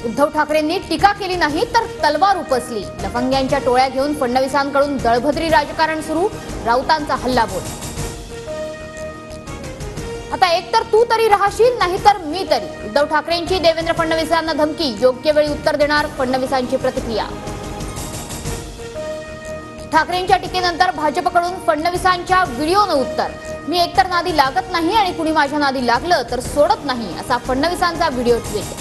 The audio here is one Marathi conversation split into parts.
उद्धव ठाकरेंनी टीका केली नाही तर तलवार उपसली। लफंग्यांच्या टोळ्या घेऊन फडणवीसांकडून दळभद्री राजकारण सुरू, राऊतांचा हल्लाबोल। आता एक तर तू तरी राहशील नाही तर मी तरी, उद्धव ठाकरेंची देवेंद्र फडणवीसांना धमकी, योग्य वेळी उत्तर देणार फडणवीसांची प्रतिक्रिया। ठाकरेंच्या टीकेनंतर भाजपकडून फडणवीसांच्या व्हिडिओनं उत्तर, मी एकतर नादी लागत नाही आणि कुणी माझ्या नादी लागलं तर सोडत नाही, असा फडणवीसांचा व्हिडिओ ट्विट।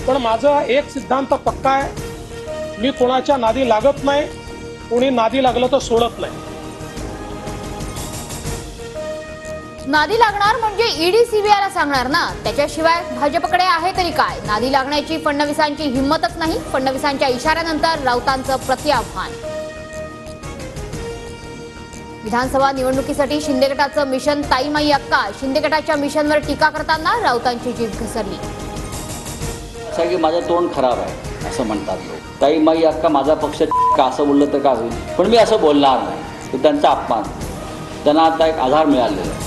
पण माझा एक सिद्धांत पक्का आहे, मी कोणाच्या नादी लागत नाही, कोणी नादी लागलं तर सोडत नाही। नादी लागणार म्हणजे ईडी सीबीआयला सांगणार ना, त्याच्याशिवाय भाजपकडे आहे तरी काय। नादी लागण्याची फडणवीसांची हिंमतच नाही, फडणवीसांच्या इशाऱ्यानंतर राऊतांचं प्रत्याव्हान। विधानसभा निवडणुकीसाठी शिंदे गटाचं मिशन ताईमाई अक्का, शिंदे गटाच्या मिशनवर टीका करताना राऊतांची जीभ घसरली। असं की माझं तोंड खराब आहे असं म्हणतात लोक, ताईमाई अक्का माझा पक्ष का असं बोललं तर काय होईल, पण मी असं बोलणार नाही, तो त्यांचा अपमान, त्यांना आता एक आधार मिळालेला आहे।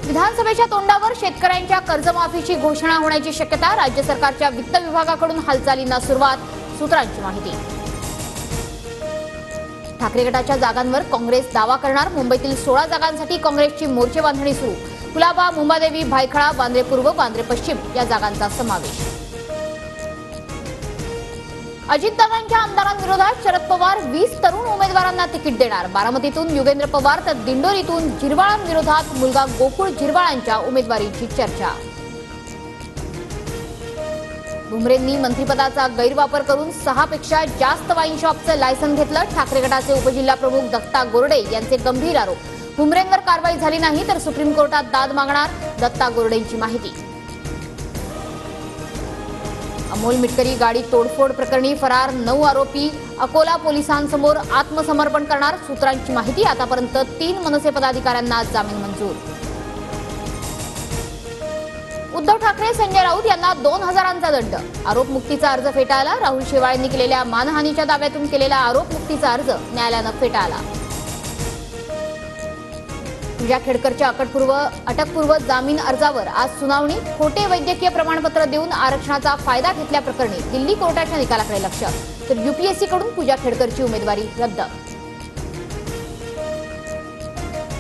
विधानसभेच्या तोंडावर शेतकऱ्यांच्या कर्जमाफीची घोषणा होण्याची शक्यता, राज्य सरकारच्या वित्त विभागाकडून हालचालींना सुरुवात, सूत्रांची माहिती। ठाकरे गटाच्या जागांवर काँग्रेस दावा करणार, मुंबईतील 16 जागांसाठी काँग्रेसची मोर्चे बांधणी सुरू, कुलाबा, मुंबादेवी, भायखळा, बांद्रे पूर्व, बांद्रे पश्चिम या जागांचा समावेश। अजितदादांच्या आमदारांविरोधात शरद पवार 20 तरुण उमेदवारांना तिकीट देणार, बारामतीतून युगेंद्र पवार तर दिंडोरीतून झिरवाळांविरोधात मुलगा गोकुळ झिरवाळांच्या उमेदवारीची चर्चा। भुमरेंनी मंत्रिपदाचा गैरवापर करून 6 पेक्षा जास्त वाईन शॉपचं लायसन घेतलं, ठाकरे गटाचे उपजिल्हा प्रमुख दत्ता गोरडे यांचे गंभीर आरोप, भुमरेंवर कारवाई झाली नाही तर सुप्रीम कोर्टात दाद मागणार, दत्ता गोरडेंची माहिती। अमोल मिटकरी गाडी तोडफोड प्रकरणी फरार, 9 आरोपी अकोला पोलिसांसमोर आत्मसमर्पण करणार, सूत्रांची माहिती। आतापर्यंत 3 मनसे पदाधिकाऱ्यांना जामीन मंजूर। उद्धव ठाकरे संजय राऊत यांना 2000चा दंड, आरोपमुक्तीचा अर्ज फेटाळला, राहुल शेवाळेंनी केलेल्या मानहानीच्या दाव्यातून केलेला आरोपमुक्तीचा अर्ज न्यायालयानं फेटाळला। पूजा खेडकरच्या अटकपूर्व जामीन अर्जावर आज सुनावणी, खोटे वैद्यकीय प्रमाणपत्र देऊन आरक्षणाचा फायदा घेतल्याप्रकरणी दिल्ली कोर्टाच्या निकालाकडे लक्ष, तर यूपीएससीकडून पूजा खेडकरची उमेदवारी रद्द।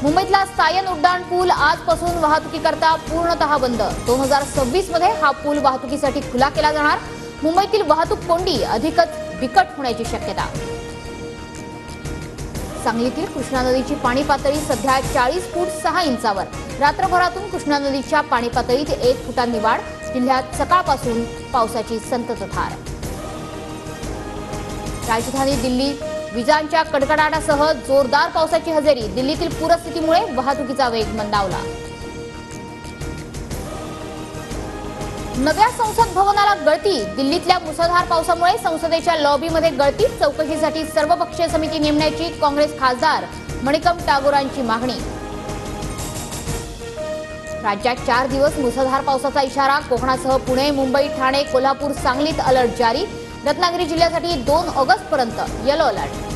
मुंबईतला सायन उड्डाण पूल आजपासून वाहतुकीकरता पूर्णतः बंद, 2026 मध्ये हा पूल वाहतुकीसाठी खुला केला जाणार, मुंबईतील वाहतूक कोंडी अधिकच बिकट होण्याची शक्यता। सांगलीतील कृष्णा नदीची पाणी पातळी सध्या 40 फूट 6 इंचावर, रात्रभरातून कृष्णा नदीच्या पाणी पातळीत 1 फुटांनी वाढ, जिल्ह्यात सकाळपासून पावसाची संततधार। राजधानी दिल्ली विजांच्या कडकडाटासह जोरदार पावसाची हजेरी, दिल्लीतील पूरस्थितीमुळे वाहतुकीचा वेग मंदावला। नव्या संसद भवनाला गळती, दिल्लीतल्या मुसळधार पावसामुळे संसदेच्या लॉबीमध्ये गळती, चौकशीसाठी सर्वपक्षीय समिती नेमण्याची काँग्रेस खासदार मणिकम टागोरांची मागणी। राज्यात 4 दिवस मुसळधार पावसाचा इशारा, कोकणासह पुणे, मुंबई, ठाणे, कोल्हापूर, सांगलीत अलर्ट जारी, रत्नागिरी जिल्ह्यासाठी 2 ऑगस्टपर्यंत येलो अलर्ट।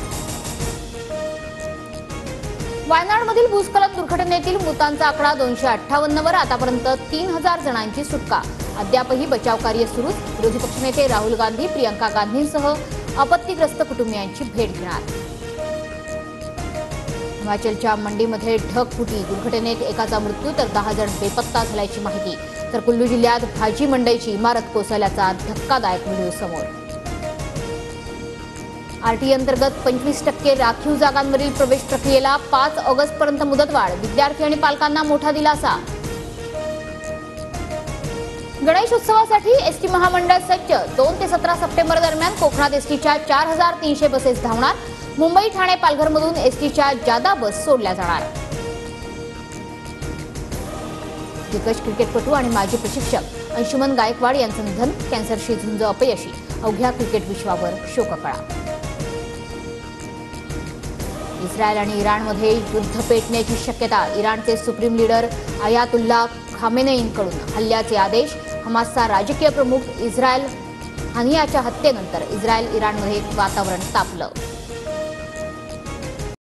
वायनाडमधील भूस्खलन दुर्घटनेतील मृतांचा आकडा 258 वर, आतापर्यंत 3000 जणांची सुटका, अद्यापही बचावकार्य सुरूच, विरोधी पक्षनेते राहुल गांधी प्रियंका गांधींसह आपत्तीग्रस्त कुटुंबियांची भेट घेणार। हिमाचलच्या मंडीमध्ये ढगफुटी, दुर्घटनेत एकाचा मृत्यू तर 10 जण बेपत्ता झाल्याची माहिती, तर कुल्लू जिल्ह्यात भाजी मंडईची इमारत कोसळल्याचा धक्कादायक व्हिडिओ समोर। आरटीई अंतर्गत 25% राखीव जागांवरील प्रवेश प्रक्रियेला 5 ऑगस्टपर्यंत मुदतवाढ, विद्यार्थी आणि पालकांना मोठा दिलासा। गणेश उत्सवासाठी एसटी महामंडळ सज्ज, 2 ते 17 सप्टेंबर दरम्यान कोकणात एसटीच्या 4300 बसेस धावणार, मुंबई, ठाणे, पालघरमधून एसटीच्या जादा बस सोडल्या जाणार। दिग्गज क्रिकेटपटू आणि माजी प्रशिक्षक अंशुमन गायकवाड यांचं निधन, कॅन्सरशी झुंज अपयशी, अवघ्या क्रिकेट विश्वावर शोककळा। इस्रायल आणि इराणमध्ये युद्ध पेटण्याची शक्यता, इराणचे सुप्रीम लीडर आयातुल्ला खामेनेईंकडून हल्ल्याचे आदेश, हमासचा राजकीय प्रमुख इस्रायल हानियाच्या हत्येनंतर इस्रायल इराणमध्ये वातावरण तापलं।